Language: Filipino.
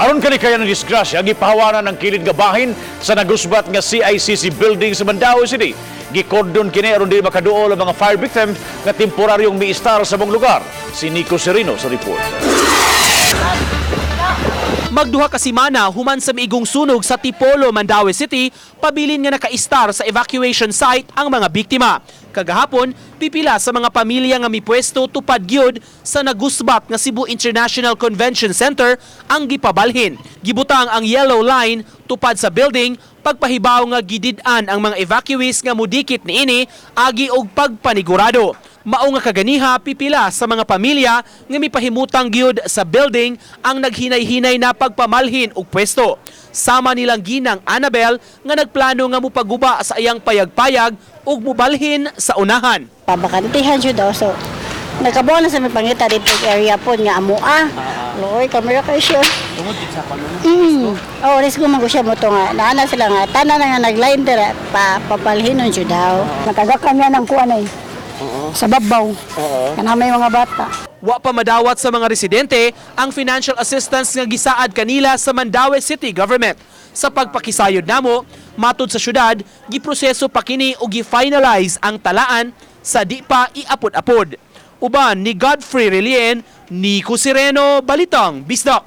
Aron kani kaya ng disgrasya, gipahawanan ng kilid nga bahin sa nagusbat nga CICC building sa Mandaue City. Gikordon kini aron di makaduol ang mga fire victim nga temporaryong miistar sa mong lugar. Si Nico Serino sa report. Magduha ka semana human sa miigong sunog sa Tipolo, Mandaue City, pabilin nga nakaistar sa evacuation site ang mga biktima. Kagahapon, pipila sa mga pamilya nga mipwesto tupad gyud sa nagusbat nga Cebu International Convention Center ang gipabalhin. Gibutang ang yellow line tupad sa building pagpahibaw nga gidid-an ang mga evacuees nga mudikit niini agi og pagpanigurado. Mao nga kaganiha pipila sa mga pamilya nga mipahimutang gyud sa building ang naghinay-hinay na pagpamalhin og pwesto. Sama nilang ginang Annabel nga nagplano nga mupaguba sa iyang payag-payag ug mubalhin sa unahan. Pabakantihan siya daw, so nagkabuo na sa may pangita dito area po nga amoa. Loy, kamera kayo siya. Tungod sa Oh, risgo man ko siya mo to nga. Naana sila nga, tanan na nga nag-line dira, papalhinon siya daw. Nakagakan niya ng kuwan eh. Sa babaw. Kana may mga bata. Wa pa madawat sa mga residente ang financial assistance nga gisaad kanila sa Mandaue City Government. Sa pagpakisayod namo, matud sa syudad, giproseso pa kini o gi-finalize ang talaan sa di pa iapod-apod. Uban ni Godfrey Relien, Nico Sereno, Balitang Bisdak.